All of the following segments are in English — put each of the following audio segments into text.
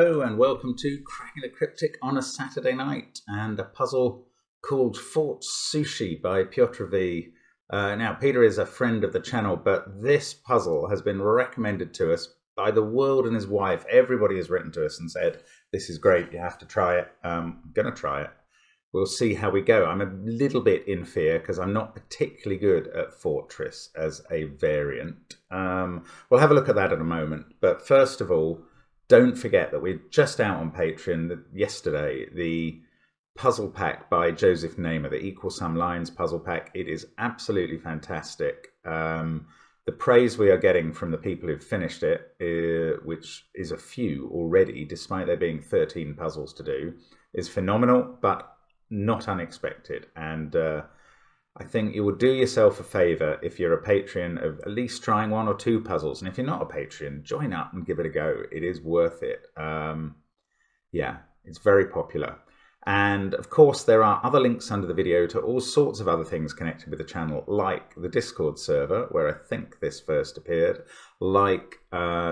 Hello and welcome to Cracking the Cryptic on a Saturday night and a puzzle called Fort Sushi by Piotr V. Now, Peter is a friend of the channel, but this puzzle has been recommended to us by the world and his wife. Everybody has written to us and said, this is great, you have to try it. I'm going to try it. We'll see how we go. I'm a little bit in fear because I'm not particularly good at Fortress as a variant. We'll have a look at that in a moment. But first of all, don't forget that we're just out on Patreon yesterday, the puzzle pack by Joseph Namer, the Equal Sum Lines puzzle pack. It is absolutely fantastic. The praise we are getting from the people who've finished it, which is a few already, despite there being 13 puzzles to do, is phenomenal, but not unexpected. And I think you will do yourself a favour if you're a Patreon of at least trying one or two puzzles. And if you're not a Patreon, join up and give it a go. It is worth it. Yeah, it's very popular. And of course, there are other links under the video to all sorts of other things connected with the channel, like the Discord server, where I think this first appeared, like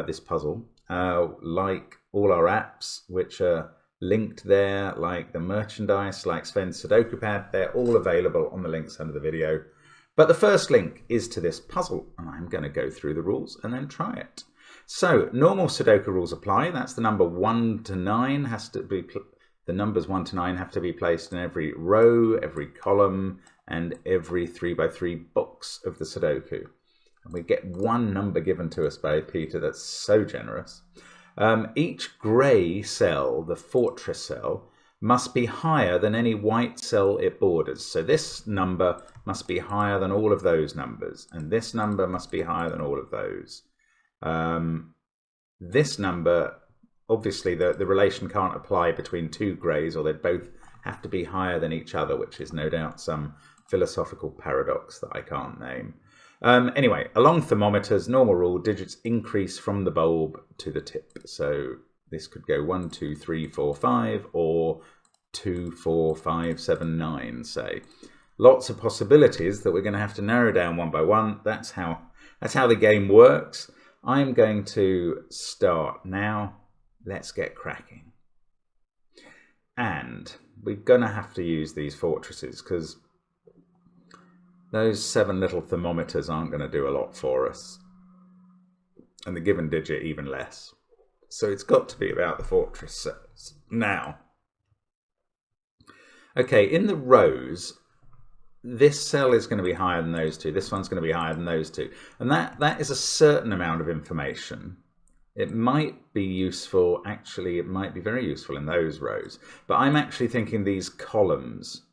this puzzle, like all our apps, which are linked there, like the merchandise, like Sven's Sudoku Pad. They're all available on the links under the video. But the first link is to this puzzle, and I'm going to go through the rules and then try it. So, normal Sudoku rules apply. That's the number 1 to 9 has to be... The numbers 1 to 9 have to be placed in every row, every column, and every 3x3 box of the Sudoku. And we get one number given to us by Peter. That's so generous. Each grey cell, the fortress cell, must be higher than any white cell it borders. So this number must be higher than all of those numbers. And this number must be higher than all of those. This number... Obviously, the relation can't apply between two greys, or they'd both have to be higher than each other, which is no doubt some philosophical paradox that I can't name. Anyway, along thermometers, normal rule, digits increase from the bulb to the tip. So this could go 1, 2, 3, 4, 5, or 2, 4, 5, 7, 9, say. Lots of possibilities that we're going to have to narrow down one by one. That's how the game works. I'm going to start now. Let's get cracking. And we're going to have to use these fortresses because those 7 little thermometers aren't going to do a lot for us. And the given digit even less. So it's got to be about the fortress cells. Now, okay, in the rows, this cell is going to be higher than those two. This one's going to be higher than those two. And that is a certain amount of information. It might be useful, actually, it might be very useful in those rows. But I'm actually thinking these columns,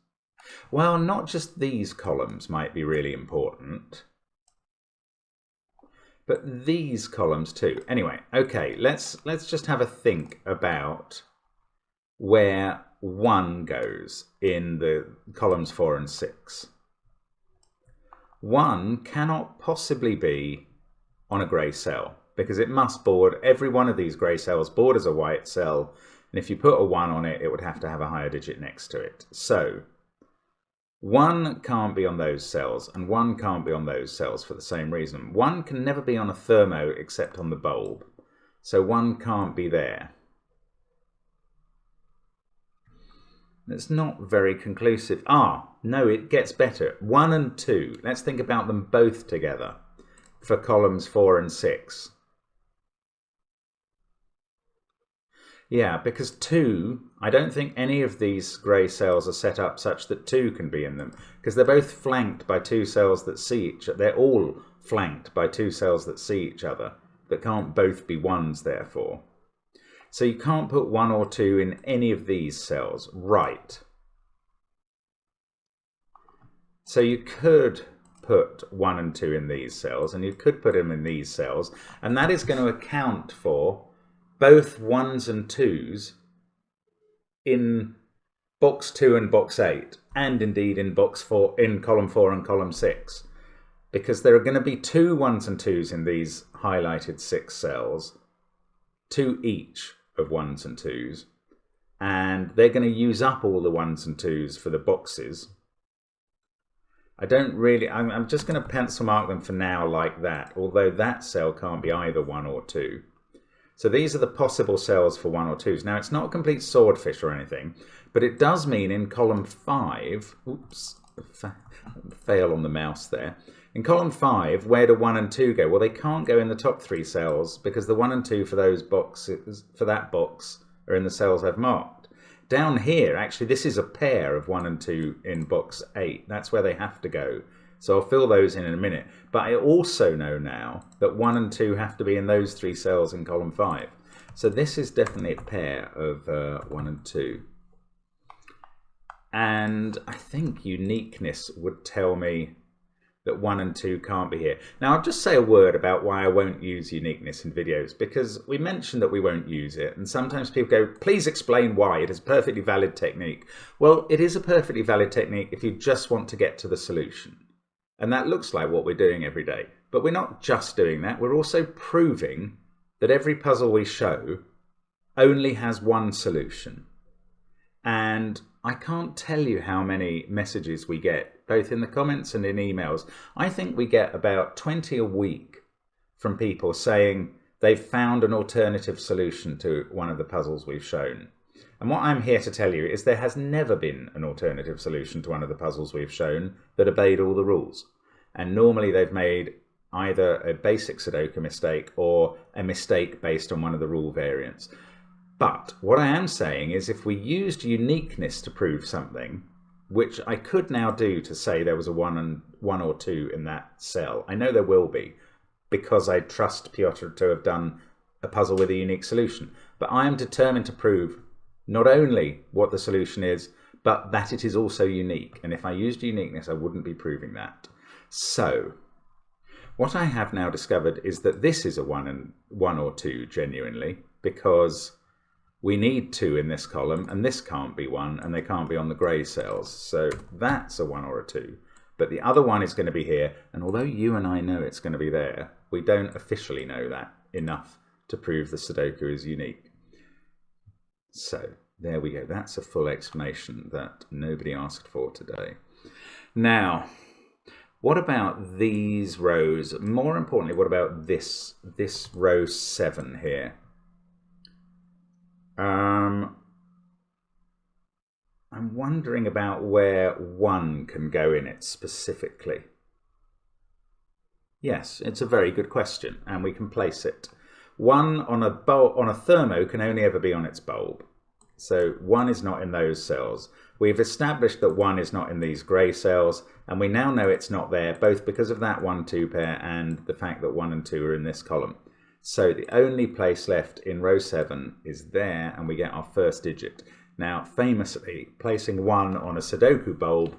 well, not just these columns might be really important, but these columns too. Anyway, okay, let's just have a think about where 1 goes in the columns 4 and 6. 1 cannot possibly be on a grey cell, because it must board, every one of these grey cells borders a white cell, and if you put a 1 on it, it would have to have a higher digit next to it. So 1 can't be on those cells, and 1 can't be on those cells for the same reason. 1 can never be on a thermo except on the bulb, so 1 can't be there. It's not very conclusive. No, it gets better. 1 and 2, let's think about them both together for columns 4 and 6. Yeah, because 2, I don't think any of these grey cells are set up such that 2 can be in them, because they're both flanked by 2 cells that see each other. They're all flanked by 2 cells that see each other, that can't both be 1s, therefore. So you can't put 1 or 2 in any of these cells. Right. So you could put 1 and 2 in these cells, and you could put them in these cells, and that is going to account for both 1s and 2s in box 2 and box 8, and indeed in box 4, in column 4 and column 6, because there are going to be 2 1s and 2s in these highlighted 6 cells, 2 each of 1s and 2s, and they're going to use up all the 1s and 2s for the boxes. I'm just going to pencil mark them for now like that, although that cell can't be either 1 or 2. So these are the possible cells for 1 or 2s. Now, it's not a complete swordfish or anything, but it does mean in column 5, oops, fail on the mouse there. In column 5, where do 1 and 2 go? Well, they can't go in the top 3 cells because the 1 and 2 for those boxes, for that box, are in the cells I've marked. Down here, actually, this is a pair of 1 and 2 in box 8. That's where they have to go. So I'll fill those in a minute. But I also know now that 1 and 2 have to be in those 3 cells in column 5. So this is definitely a pair of 1 and 2. And I think uniqueness would tell me that 1 and 2 can't be here. Now I'll just say a word about why I won't use uniqueness in videos, because we mentioned that we won't use it, and sometimes people go, please explain why. It is a perfectly valid technique. Well, it is a perfectly valid technique if you just want to get to the solution. And that looks like what we're doing every day. But we're not just doing that, we're also proving that every puzzle we show only has one solution. And I can't tell you how many messages we get, both in the comments and in emails. I think we get about 20 a week from people saying they've found an alternative solution to one of the puzzles we've shown. And what I'm here to tell you is there has never been an alternative solution to one of the puzzles we've shown that obeyed all the rules. And normally they've made either a basic Sudoku mistake or a mistake based on one of the rule variants. But what I am saying is if we used uniqueness to prove something, which I could now do to say there was a 1 or 2 in that cell. I know there will be, because I trust Piotr to have done a puzzle with a unique solution. But I am determined to prove not only what the solution is, but that it is also unique. And if I used uniqueness, I wouldn't be proving that. So what I have now discovered is that this is a 1 or 2 genuinely, because we need 2 in this column, and this can't be 1, and they can't be on the grey cells. So that's a 1 or a 2. But the other one is going to be here, and although you and I know it's going to be there, we don't officially know that enough to prove the Sudoku is unique. So there we go. That's a full explanation that nobody asked for today. Now, what about these rows? More importantly, what about this row 7 here? I'm wondering about where 1 can go in it specifically. Yes, it's a very good question, and we can place it. 1 on a thermo can only ever be on its bulb. So 1 is not in those cells. We've established that 1 is not in these grey cells, and we now know it's not there, both because of that 1-2 pair and the fact that 1 and 2 are in this column. So the only place left in row 7 is there, and we get our first digit. Now, famously, placing 1 on a Sudoku bulb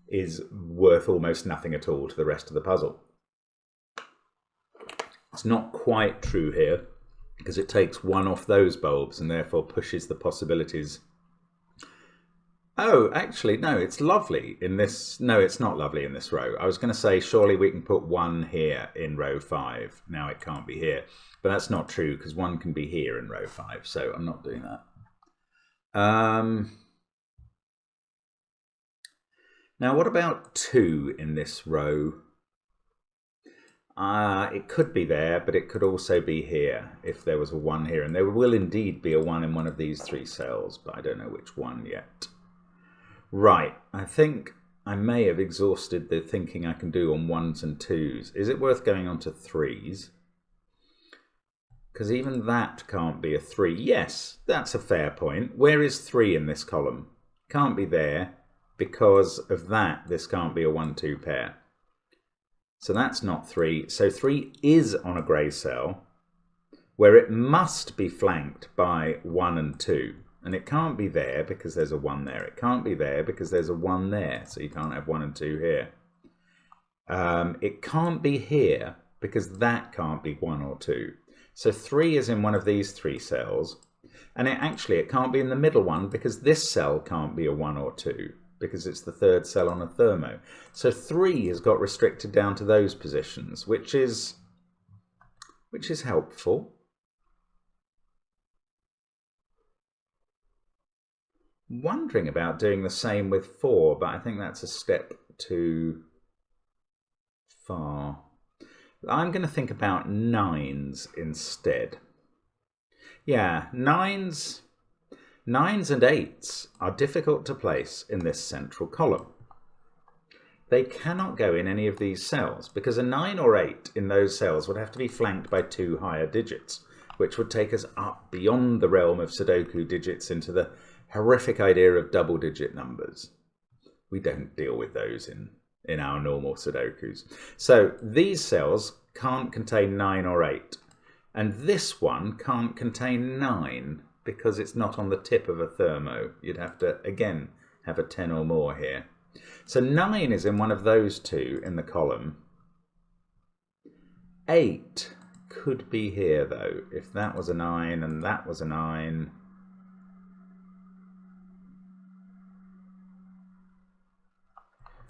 is worth almost nothing at all to the rest of the puzzle. It's not quite true here, because it takes 1 off those bulbs and therefore pushes the possibilities. Oh, actually, no, it's lovely in this. No, it's not lovely in this row. I was going to say, surely we can put 1 here in row 5. Now it can't be here. But that's not true, because 1 can be here in row 5. So I'm not doing that. Now, what about 2 in this row? It could be there, but it could also be here if there was a 1 here. And there will indeed be a 1 in one of these 3 cells, but I don't know which one yet. Right, I think I may have exhausted the thinking I can do on 1s and 2s. Is it worth going on to 3s? Because even that can't be a 3. Yes, that's a fair point. Where is 3 in this column? Can't be there. Because of that, this can't be a 1-2 pair. So that's not 3. So 3 is on a grey cell, where it must be flanked by 1 and 2. And it can't be there because there's a 1 there. It can't be there because there's a 1 there. So you can't have 1 and 2 here. It can't be here because that can't be 1 or 2. So 3 is in one of these 3 cells. And it can't be in the middle one because this cell can't be a 1 or 2 because it's the 3rd cell on a thermo. So 3 has got restricted down to those positions, which is helpful. Wondering about doing the same with 4, but I think that's a step too far. I'm going to think about 9s instead. Yeah, nines and eights are difficult to place in this central column. They cannot go in any of these cells because a 9 or 8 in those cells would have to be flanked by 2 higher digits, which would take us up beyond the realm of Sudoku digits into the horrific idea of double-digit numbers. We don't deal with those in our normal Sudokus. So these cells can't contain 9 or 8, and this one can't contain 9 because it's not on the tip of a thermo. You'd have to, again, have a 10 or more here. So 9 is in one of those two in the column. 8 could be here, though, if that was a 9 and that was a 9.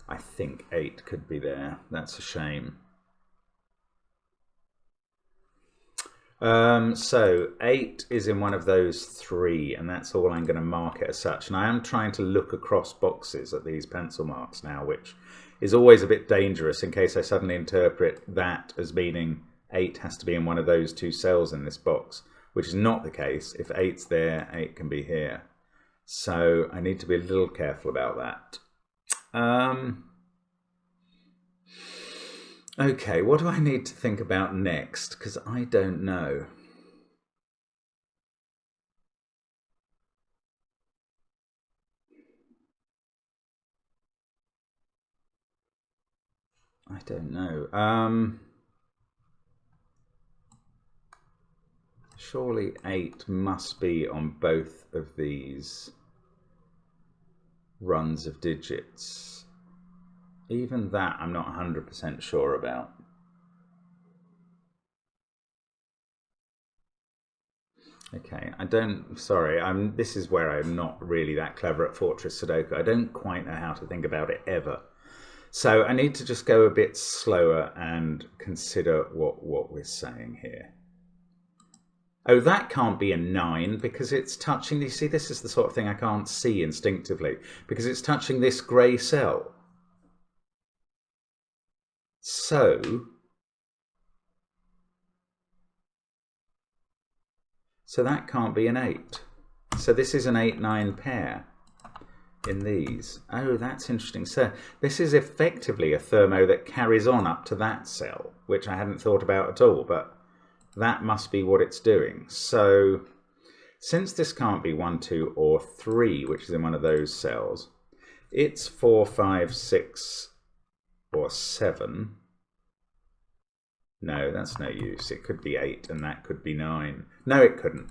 I think 8 could be there. That's a shame. So 8 is in one of those 3, and that's all I'm going to mark it as such. And I am trying to look across boxes at these pencil marks now, which is always a bit dangerous in case I suddenly interpret that as meaning 8 has to be in one of those 2 cells in this box, which is not the case. If 8's there, 8 can be here. So I need to be a little careful about that. Okay, what do I need to think about next? Because I don't know. I don't know. Surely 8 must be on both of these runs of digits. Even that I'm not 100% sure about. Okay, this is where I'm not really that clever at Fortress Sudoku. I don't quite know how to think about it ever. So I need to just go a bit slower and consider what we're saying here. Oh, that can't be a 9 because it's touching, you see, this is the sort of thing I can't see instinctively because it's touching this grey cell. So that can't be an 8. So this is an 8-9 pair in these. Oh, that's interesting. So this is effectively a thermo that carries on up to that cell, which I hadn't thought about at all, but that must be what it's doing. So since this can't be 1, 2, or 3, which is in one of those cells, it's 4, 5, 6, or 7. No, that's no use. It could be 8 and that could be 9. No, it couldn't.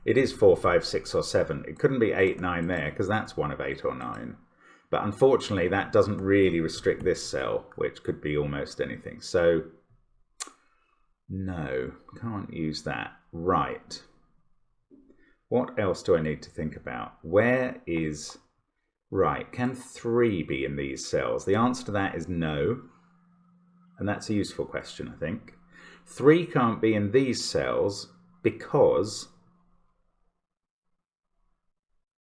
It is 4, 5, 6, or 7. It couldn't be 8, 9 there because that's one of 8 or 9. But unfortunately, that doesn't really restrict this cell, which could be almost anything. So, no, can't use that. Right. What else do I need to think about? Where is... Right, can 3 be in these cells? The answer to that is no. And that's a useful question, I think. 3 can't be in these cells because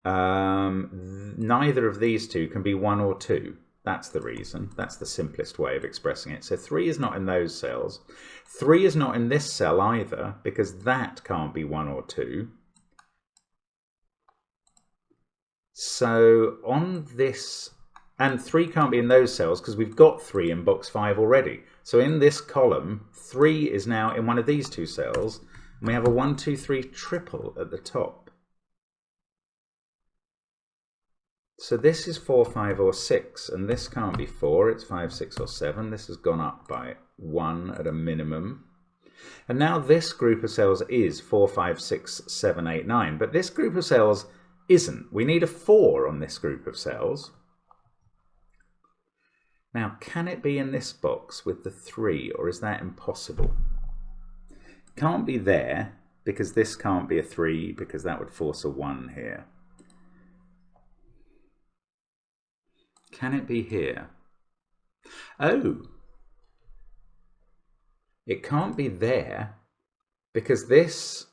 neither of these two can be 1 or 2. That's the reason. That's the simplest way of expressing it. So 3 is not in those cells. 3 is not in this cell either because that can't be 1 or 2. So on this... And 3 can't be in those cells because we've got 3 in box 5 already. So in this column, 3 is now in one of these 2 cells. And we have a 1, 2, 3 triple at the top. So this is 4, 5, or 6. And this can't be 4. It's 5, 6, or 7. This has gone up by 1 at a minimum. And now this group of cells is 4, 5, 6, 7, 8, 9. But this group of cells isn't. We need a 4 on this group of cells. Now, can it be in this box with the 3, or is that impossible? Can't be there, because this can't be a 3, because that would force a 1 here. Can it be here? Oh! It can't be there, because this...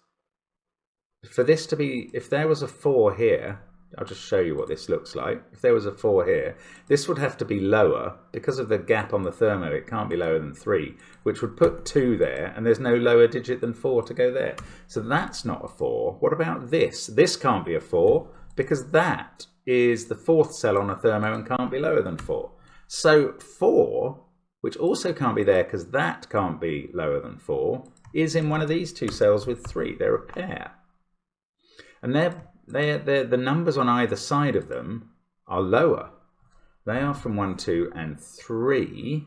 For this to be... If there was a 4 here, I'll just show you what this looks like. If there was a 4 here, this would have to be lower. Because of the gap on the thermo, it can't be lower than 3, which would put 2 there, and there's no lower digit than 4 to go there. So that's not a 4. What about this? This can't be a 4, because that is the 4th cell on a thermo and can't be lower than 4. So 4, which also can't be there because that can't be lower than 4, is in one of these 2 cells with 3. They're a pair. And the numbers on either side of them are lower. They are from 1, 2, and 3.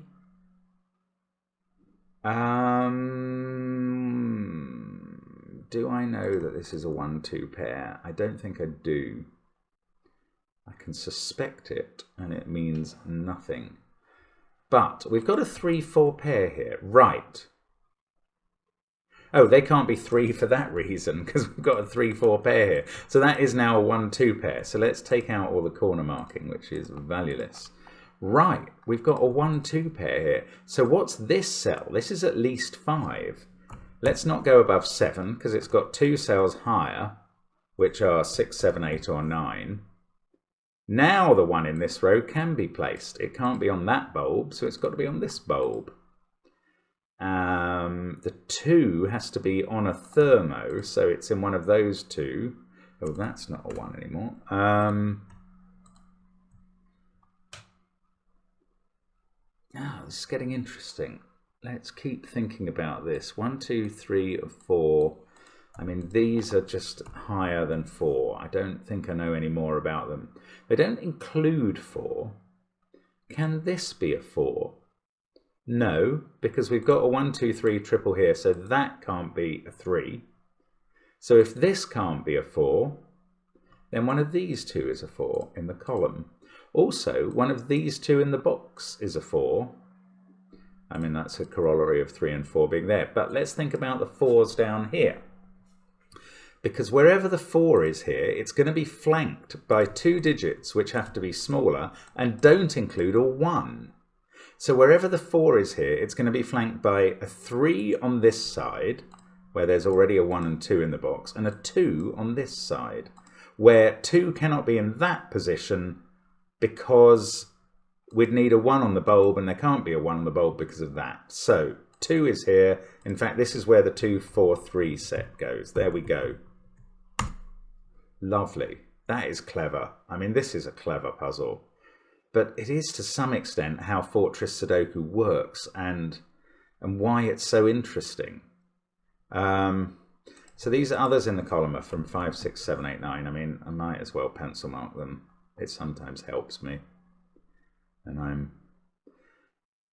Do I know that this is a 1, 2 pair? I don't think I do. I can suspect it, and it means nothing. But we've got a 3, 4 pair here. Right. Oh, they can't be 3 for that reason, because we've got a 3, 4 pair here. So that is now a 1, 2 pair. So let's take out all the corner marking, which is valueless. Right, we've got a 1, 2 pair here. So what's this cell? This is at least 5. Let's not go above 7, because it's got 2 cells higher, which are 6, 7, 8, or 9. Now the 1 in this row can be placed. It can't be on that bulb, so it's got to be on this bulb. The 2 has to be on a thermo, so it's in one of those 2. Oh, that's not a 1 anymore. This is getting interesting. Let's keep thinking about this. 1, 2, 3, 4. I mean, these are just higher than 4. I don't think I know any more about them. They don't include 4. Can this be a 4? No, because we've got a 1, 2, 3 triple here, so that can't be a 3. So if this can't be a 4, then one of these 2 is a 4 in the column. Also, one of these 2 in the box is a 4. I mean, that's a corollary of 3 and 4 being there. But let's think about the 4s down here. Because wherever the 4 is here, it's going to be flanked by 2 digits which have to be smaller and don't include a 1. So wherever the 4 is here, it's going to be flanked by a 3 on this side, where there's already a 1 and 2 in the box, and a 2 on this side, where 2 cannot be in that position because we'd need a 1 on the bulb, and there can't be a 1 on the bulb because of that. So 2 is here. In fact, this is where the 2, 4, 3 set goes. There we go. Lovely. That is clever. I mean, this is a clever puzzle. But it is to some extent how Fortress Sudoku works and why it's so interesting. So these others in the column are from 5, 6, 7, 8, 9. I mean, I might as well pencil mark them. It sometimes helps me. And I'm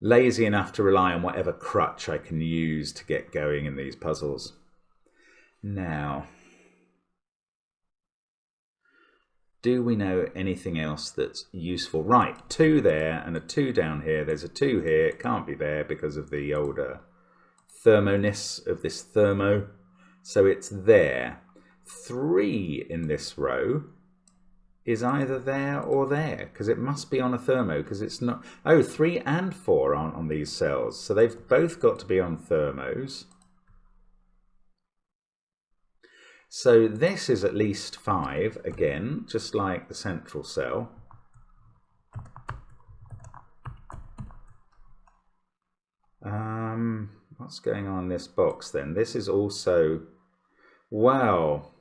lazy enough to rely on whatever crutch I can use to get going in these puzzles. Now, do we know anything else that's useful? Right, 2 there and a 2 down here. There's a 2 here. It can't be there because of the older thermoness of this thermo. So it's there. 3 in this row is either there or there, because it must be on a thermo, because it's not... Oh, 3 and 4 aren't on these cells. So they've both got to be on thermos. So this is at least 5, again, just like the central cell. What's going on in this box then? This is also, well,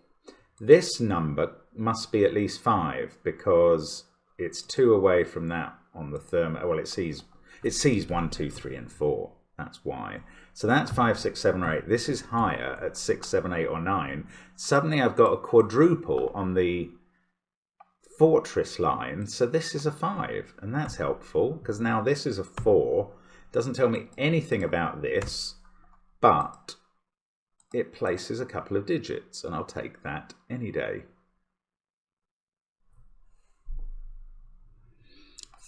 this number must be at least 5 because it's 2 away from that on the thermo. Well, it sees 1, 2, 3, and 4. That's why. So that's 5, 6, 7, or 8. This is higher at 6, 7, 8, or 9. Suddenly I've got a quadruple on the fortress line. So this is a 5. And that's helpful because now this is a 4. Doesn't tell me anything about this, but it places a couple of digits. And I'll take that any day.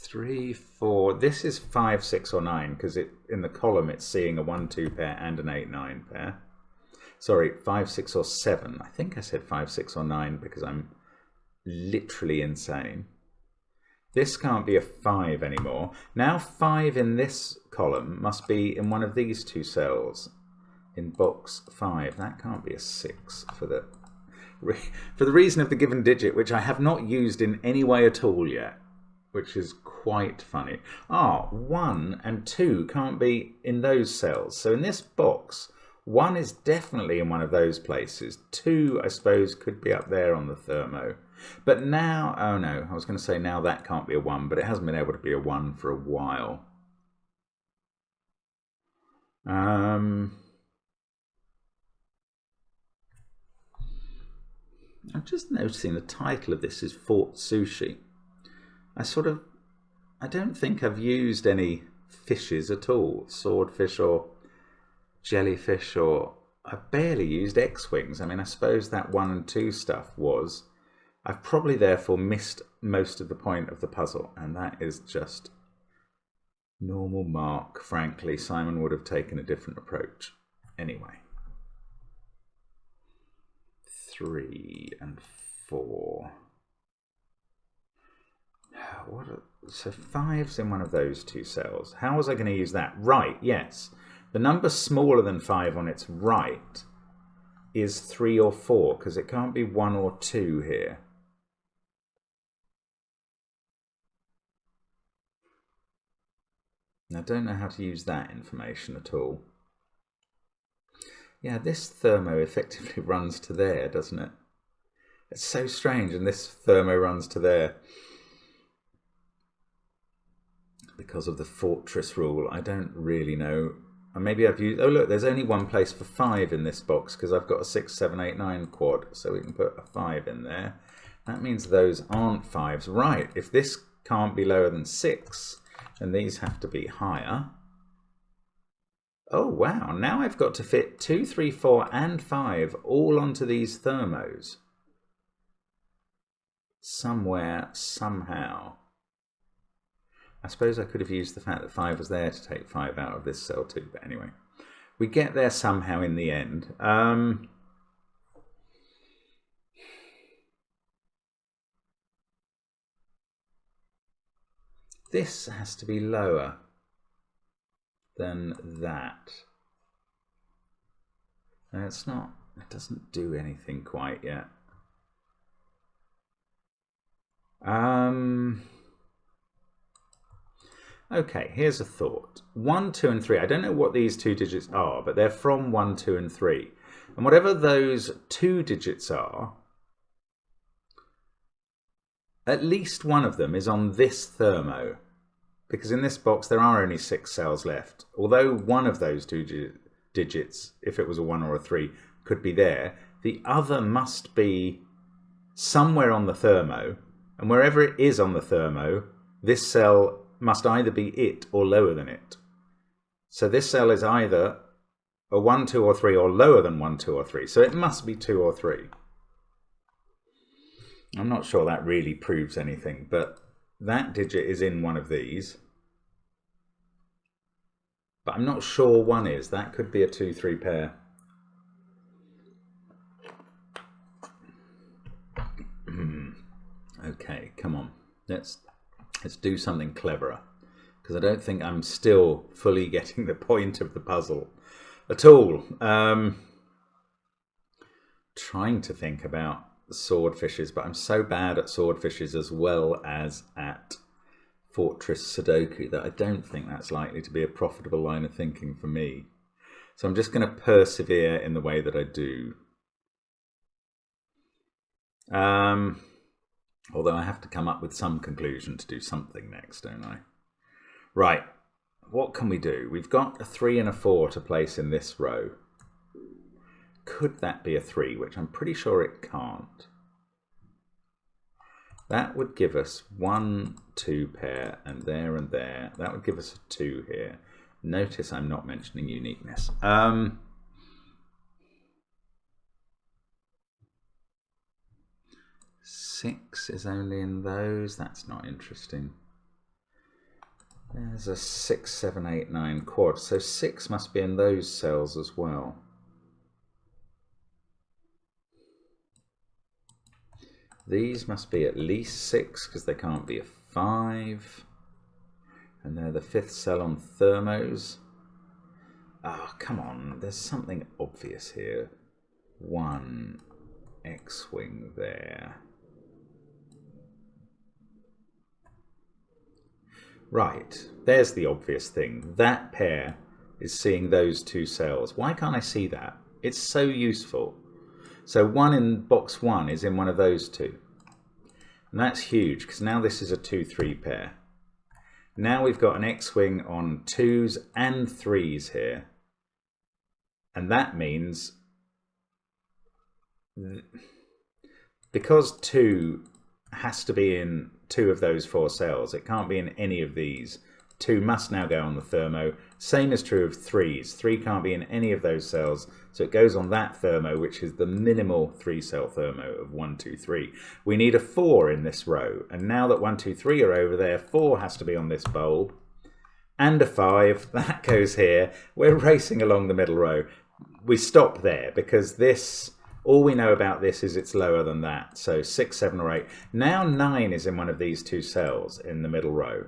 3, 4. This is 5, 6, or 9 because in the column it's seeing a 1, 2 pair and an 8, 9 pair. Sorry, 5, 6, or 7. I think I said 5, 6, or 9 because I'm literally insane. This can't be a 5 anymore. Now 5 in this column must be in one of these 2 cells in box 5. That can't be a 6 for the... for the reason of the given digit, which I have not used in any way at all yet, which is quite funny. 1 and 2 can't be in those cells. So in this box, 1 is definitely in one of those places. 2, I suppose, could be up there on the thermo. But now, oh no, I was going to say now that can't be a 1, but it hasn't been able to be a 1 for a while. I'm just noticing the title of this is Fort Sushi. I don't think I've used any fishes at all, swordfish or jellyfish, or I've barely used X-Wings. I mean, I suppose that 1 and 2 stuff was. I've probably therefore missed most of the point of the puzzle, and that is just normal mark. Frankly, Simon would have taken a different approach. Anyway. 3 and 4. So 5's in one of those 2 cells. How was I going to use that? Right, yes. The number smaller than 5 on its right is 3 or 4, because it can't be 1 or 2 here. I don't know how to use that information at all. Yeah, this thermo effectively runs to there, doesn't it? It's so strange, and this thermo runs to there. Because of the fortress rule, I don't really know. And maybe I've used... Oh, look, there's only one place for 5 in this box, because I've got a 6, 7, 8, 9 quad, so we can put a 5 in there. That means those aren't 5s. Right, if this can't be lower than 6, then these have to be higher. Oh, wow. Now I've got to fit 2, 3, 4, and 5 all onto these thermos. Somewhere, somehow. I suppose I could have used the fact that 5 was there to take 5 out of this cell too, but anyway. We get there somehow in the end. This has to be lower than that. No, it's not. It doesn't do anything quite yet. Okay, here's a thought. 1, 2, and 3. I don't know what these 2 digits are, but they're from 1, 2, and 3. And whatever those 2 digits are, at least one of them is on this thermo. Because in this box there are only 6 cells left. Although one of those 2 digits, if it was a 1 or a 3, could be there, the other must be somewhere on the thermo. And wherever it is on the thermo, this cell must either be it or lower than it. So this cell is either a 1, 2, or 3 or lower than 1, 2, or 3. So it must be 2 or 3. I'm not sure that really proves anything, but that digit is in one of these. But I'm not sure 1 is. That could be a 2, 3 pair. Okay, come on. Let's do something cleverer, because I don't think I'm still fully getting the point of the puzzle at all. Trying to think about swordfishes, but I'm so bad at swordfishes as well as at Fortress Sudoku that I don't think that's likely to be a profitable line of thinking for me. So I'm just going to persevere in the way that I do. Although I have to come up with some conclusion to do something next, don't I? Right, what can we do? We've got a 3 and a 4 to place in this row. Could that be a 3, which I'm pretty sure it can't. That would give us 1, 2 pair, and there and there. That would give us a 2 here. Notice I'm not mentioning uniqueness. 6 is only in those. That's not interesting. There's a 6, 7, 8, 9 quad. So 6 must be in those cells as well. These must be at least 6 because they can't be a 5. And they're the 5th cell on thermos. Oh, come on. There's something obvious here. 1, X-wing there. Right, there's the obvious thing. That pair is seeing those two cells. Why can't I see that? It's so useful. So one in box 1 is in one of those two. And that's huge, because now this is a 2-3 pair. Now we've got an X-wing on 2s and 3s here. And that means, because 2 has to be in 2 of those 4 cells, it can't be in any of these. 2 must now go on the thermo. Same is true of 3s. 3 can't be in any of those cells, so it goes on that thermo, which is the minimal 3-cell thermo of 1, 2, 3. We need a 4 in this row, and now that 1, 2, 3 are over there, 4 has to be on this bulb, and a 5, that goes here. We're racing along the middle row. We stop there, because this, all we know about this is it's lower than that, so 6, 7, or 8. Now 9 is in one of these 2 cells in the middle row.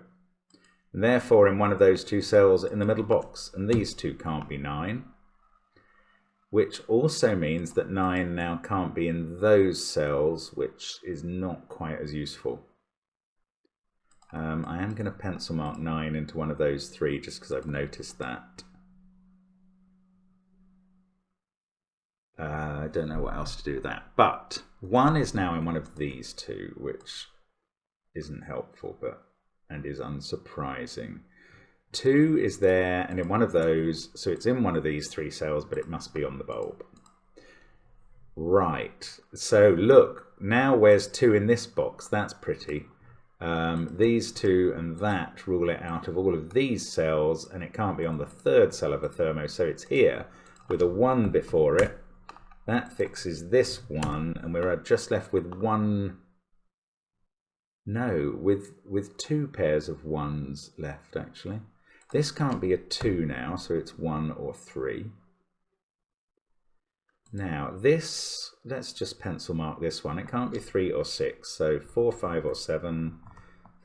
And therefore in one of those 2 cells in the middle box, and these 2 can't be 9, which also means that 9 now can't be in those cells, which is not quite as useful. I am going to pencil mark 9 into one of those 3 just because I've noticed that. I don't know what else to do with that, but 1 is now in one of these 2, which isn't helpful, and is unsurprising. 2 is there and in one of those, so it's in one of these 3 cells, but it must be on the bulb. Right, so look, now where's 2 in this box? That's pretty. These 2 and that rule it out of all of these cells, and it can't be on the 3rd cell of a thermo, so it's here with a 1 before it. That fixes this 1, and we're just left with 1. No, with 2 pairs of 1s left, actually. This can't be a 2 now, so it's 1 or 3. Now, this, let's just pencil mark this one. It can't be 3 or 6, so 4, 5, or 7,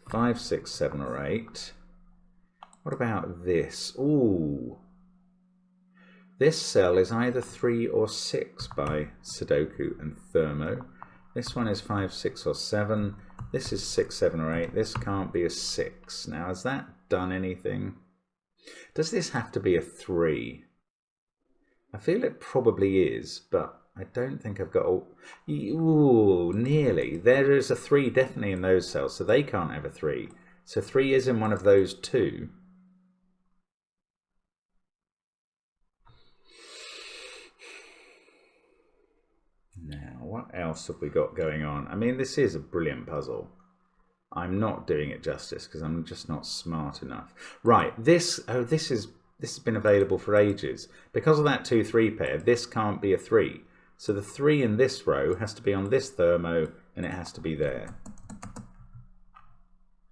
5, 6, 7, or 8. What about this? Ooh. This cell is either 3 or 6 by Sudoku and Thermo. This one is 5, 6, or 7. This is 6, 7, or 8. This can't be a 6. Now, has that done anything? Does this have to be a 3? I feel it probably is, but I don't think I've got all... Ooh, nearly. There is a 3 definitely in those cells, so they can't have a 3. So 3 is in one of those 2. Now, what else have we got going on? I mean, this is a brilliant puzzle. I'm not doing it justice because I'm just not smart enough. Right, this has been available for ages. Because of that 2-3 pair, this can't be a 3. So the 3 in this row has to be on this thermo, and it has to be there.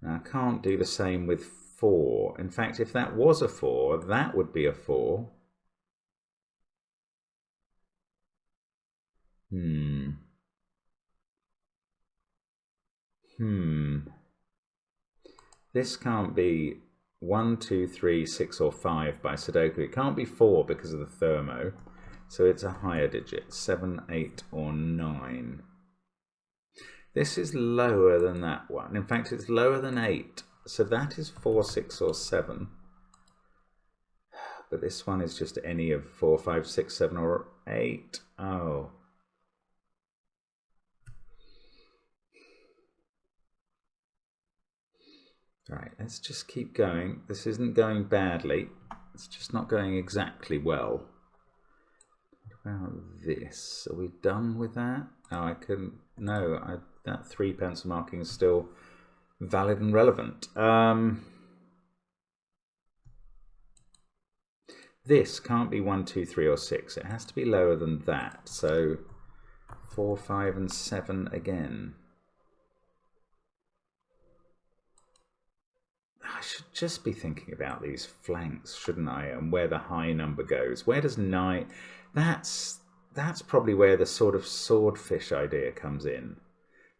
Now, I can't do the same with 4. In fact, if that was a 4, that would be a 4. This can't be 1, 2, 3, 6, or 5 by Sudoku. It can't be 4 because of the thermo. So it's a higher digit, 7, 8, or 9. This is lower than that one. In fact, it's lower than 8. So that is 4, 6, or 7. But this one is just any of 4, 5, 6, 7, or 8. Oh. Right, let's just keep going. This isn't going badly. It's just not going exactly well. What about this? Are we done with that? Oh, I couldn't... No, that 3 pencil marking is still valid and relevant. This can't be 1, 2, 3, or 6. It has to be lower than that. So 4, 5, and 7 again. I should just be thinking about these flanks, shouldn't I? And where the high number goes. Where does 9... That's probably where the sort of swordfish idea comes in.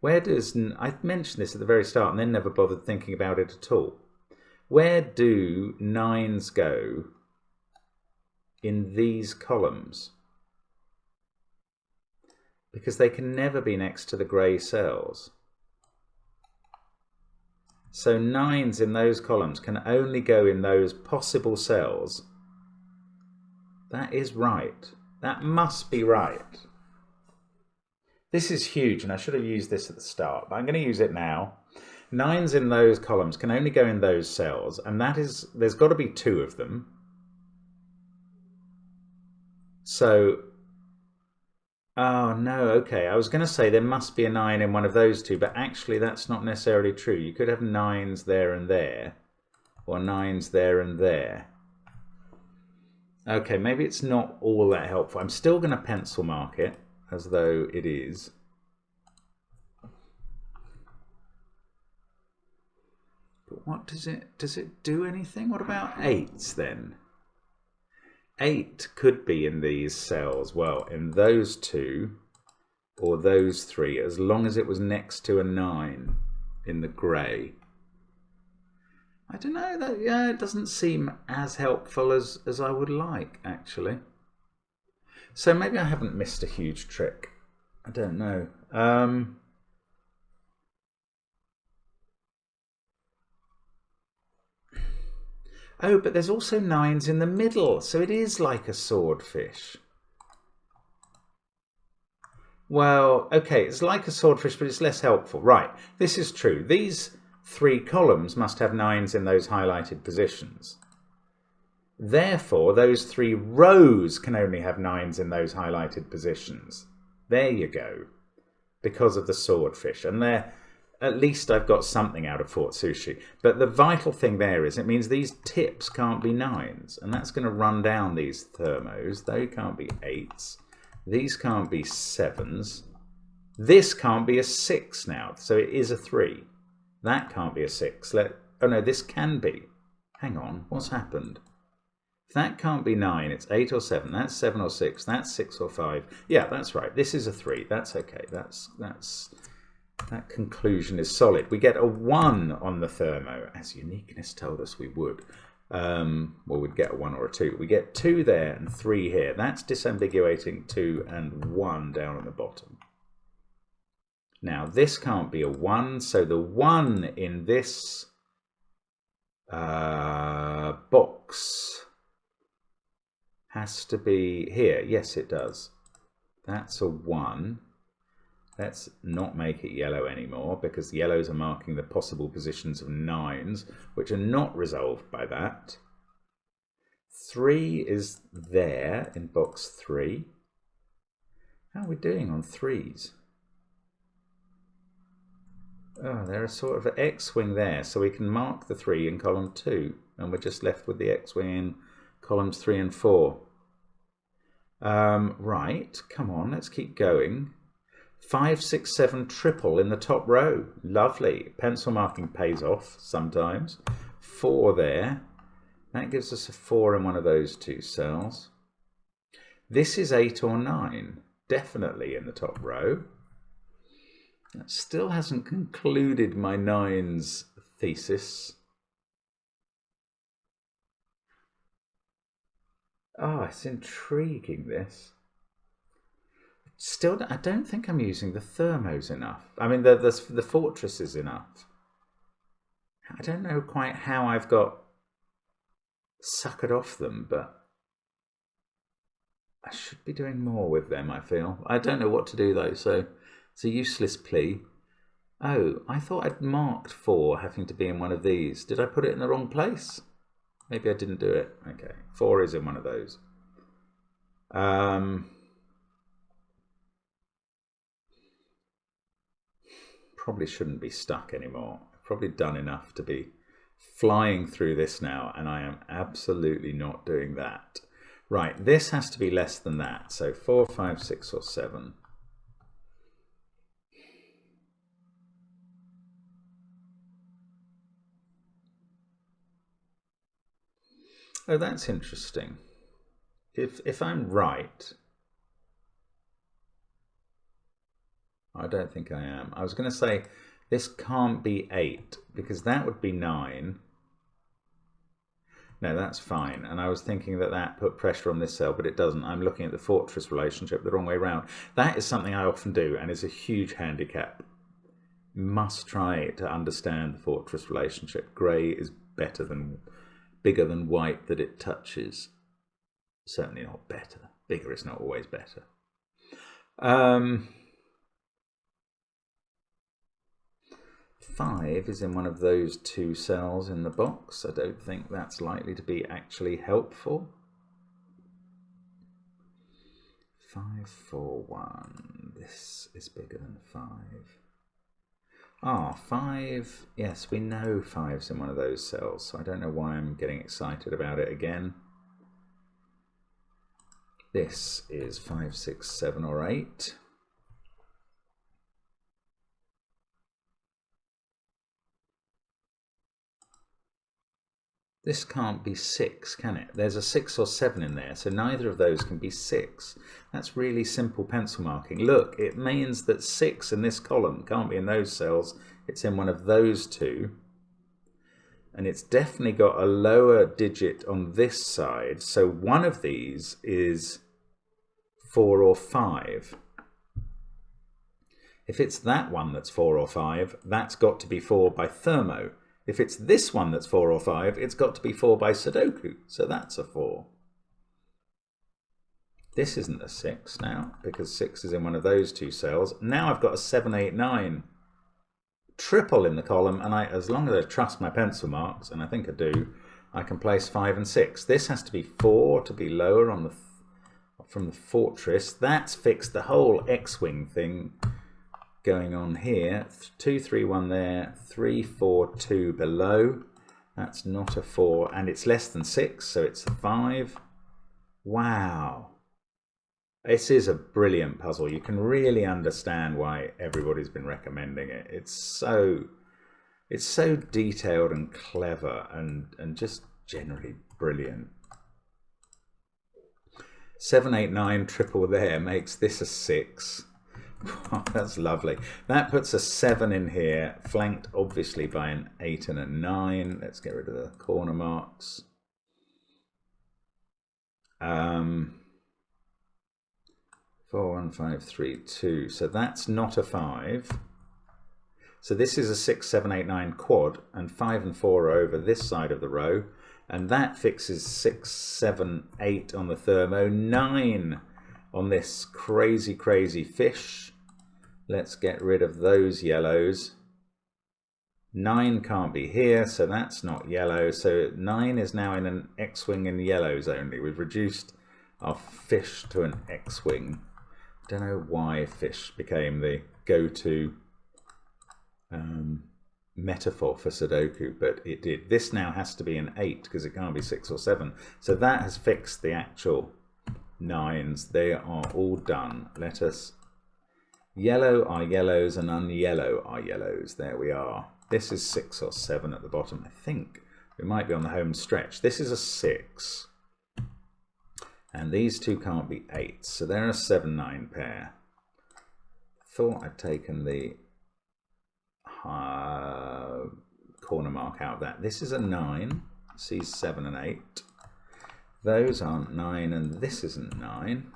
Where does... I mentioned this at the very start and then never bothered thinking about it at all. Where do 9s go in these columns? because they can never be next to the grey cells. So 9s in those columns can only go in those possible cells. That is right. That must be right. This is huge, and I should have used this at the start, but I'm going to use it now. 9s in those columns can only go in those cells, and that is, there's got to be 2 of them. So, oh no, okay, I was going to say there must be a 9 in one of those 2, but actually that's not necessarily true. You could have 9s there and there, or 9s there and there. Okay, maybe it's not all that helpful. I'm still going to pencil mark it as though it is. But what does it do anything? What about 8s then? 8 could be in these cells, well, in those 2 or those 3, as long as it was next to a 9 in the grey. I don't know, that, yeah, it doesn't seem as helpful as I would like, actually. So maybe I haven't missed a huge trick. I don't know. Oh, but there's also 9s in the middle, so it is like a swordfish. Well, okay, it's like a swordfish, but it's less helpful. Right, this is true. These 3 columns must have 9s in those highlighted positions. Therefore, those 3 rows can only have 9s in those highlighted positions. There you go. Because of the swordfish. And there, at least I've got something out of Fort Sushi. But the vital thing there is it means these tips can't be 9s. And that's going to run down these thermos. They can't be 8s. These can't be 7s. This can't be a 6 now. So it is a 3. That can't be a 6. Oh no, this can be. Hang on, what's happened? If that can't be 9, it's 8 or 7. That's 7 or 6. That's 6 or 5. Yeah, that's right. This is a 3. That's okay. That conclusion is solid. We get a 1 on the thermo, as uniqueness told us we would. Well, we'd get a 1 or a 2. We get 2 there and 3 here. That's disambiguating 2 and 1 down on the bottom. Now, this can't be a 1, so the 1 in this box has to be here. Yes, it does. That's a 1. Let's not make it yellow anymore, because the yellows are marking the possible positions of 9s, which are not resolved by that. 3 is there in box 3. How are we doing on 3s? Oh, there's sort of an X-wing there, so we can mark the 3 in column 2, and we're just left with the X-wing in columns 3 and 4. Right, come on, let's keep going. 5, 6, 7 triple in the top row. Lovely. Pencil marking pays off sometimes. 4 there. That gives us a 4 in one of those 2 cells. This is 8 or 9, definitely in the top row. That still hasn't concluded my 9s thesis. Oh, it's intriguing, this. Still, I don't think I'm using the thermos enough. I mean, the fortresses enough. I don't know quite how I've got suckered off them, but I should be doing more with them, I feel. I don't know what to do, though, so it's a useless plea. Oh, I thought I'd marked 4 having to be in one of these. Did I put it in the wrong place? Maybe I didn't do it. Okay, 4 is in one of those. Probably shouldn't be stuck anymore. I've probably done enough to be flying through this now, and I am absolutely not doing that. Right, this has to be less than that. So 4, 5, 6, or 7. Oh, that's interesting. If I'm right, I don't think I am. I was going to say this can't be 8, because that would be 9. No, that's fine. And I was thinking that that put pressure on this cell, but it doesn't. I'm looking at the fortress relationship the wrong way around. That is something I often do and is a huge handicap. Must try to understand the fortress relationship. Grey is better than, bigger than white that it touches. Certainly not better. Bigger is not always better. 5 is in one of those 2 cells in the box. I don't think that's likely to be actually helpful. 5, 4, 1. This is bigger than 5. Ah, 5. Yes, we know 5's in one of those cells, so I don't know why I'm getting excited about it again. This is 5, 6, 7, or 8. This can't be 6, can it? There's a 6 or 7 in there, so neither of those can be 6. That's really simple pencil marking. Look, it means that 6 in this column can't be in those cells. It's in one of those 2. And it's definitely got a lower digit on this side, so one of these is 4 or 5. If it's that one that's 4 or 5, that's got to be 4 by thermo. If it's this one that's 4 or 5, it's got to be 4 by Sudoku, so that's a 4. This isn't a 6 now, because 6 is in one of those 2 cells. Now I've got a 7, 8, 9 triple in the column, and as long as I trust my pencil marks, and I think I do, I can place 5 and 6. This has to be 4 to be lower on from the fortress. That's fixed the whole X-wing thing going on here. 2, 3, 1 there, 3, 4, 2 below. That's not a 4, and it's less than 6, so it's a 5. Wow. This is a brilliant puzzle. You can really understand why everybody's been recommending it. It's so detailed and clever and just generally brilliant. 7, 8, 9 triple there makes this a 6. Oh, that's lovely. That puts a 7 in here, flanked obviously by an 8 and a 9. Let's get rid of the corner marks. 4, 1, 5, 3, 2. So that's not a 5. So this is a 6, 7, 8, 9 quad, and 5 and 4 are over this side of the row. And that fixes 6, 7, 8 on the thermo, 9 on this crazy, crazy fish. Let's get rid of those yellows. 9 can't be here, so that's not yellow. So 9 is now in an X-wing in yellows only. We've reduced our fish to an X-wing. Don't know why fish became the go-to metaphor for Sudoku, but it did. This now has to be an 8 because it can't be 6 or 7. So that has fixed the actual 9s. They are all done. Let us... Yellow are yellows and un-yellow are yellows. There we are. This is 6 or 7 at the bottom. I think we might be on the home stretch. This is a 6. And these two can't be 8. So they're a 7, 9 pair. Thought I'd taken the corner mark out of that. This is a 9. See 7 and 8. Those aren't 9 and this isn't 9.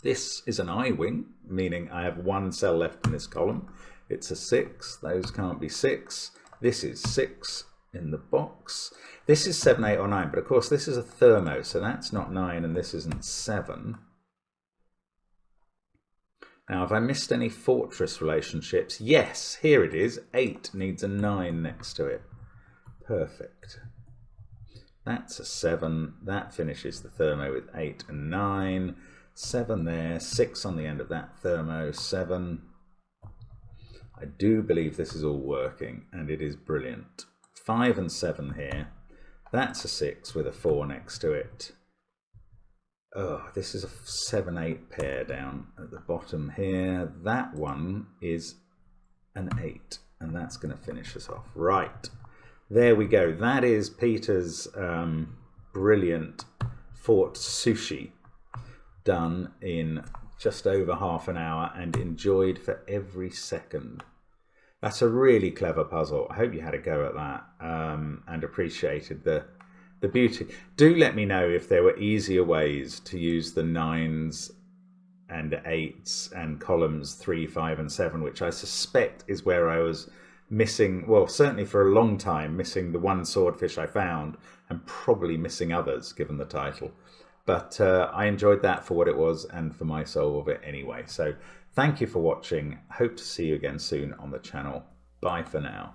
This is an I-wing, meaning I have one cell left in this column. It's a 6. Those can't be 6. This is 6 in the box. This is 7, 8 or 9, but of course this is a thermo, so that's not 9 and this isn't 7. Now, have I missed any fortress relationships? Yes, here it is. 8 needs a 9 next to it. Perfect. That's a 7. That finishes the thermo with 8 and 9. 7 there, 6 on the end of that thermo, 7. I do believe this is all working, and it is brilliant. 5 and 7 here. That's a 6 with a 4 next to it. Oh, this is a 7, 8 pair down at the bottom here. That one is an 8, and that's going to finish us off. Right, there we go. That is Peter's brilliant Fort Sushi, done in just over half an hour and enjoyed for every second. That's a really clever puzzle. I hope you had a go at that and appreciated the the beauty. Do let me know if there were easier ways to use the 9s and 8s and columns 3, 5 and 7, which I suspect is where I was missing, well, certainly for a long time, missing the one swordfish I found, and probably missing others given the title. But I enjoyed that for what it was and for my soul of it anyway. So thank you for watching. Hope to see you again soon on the channel. Bye for now.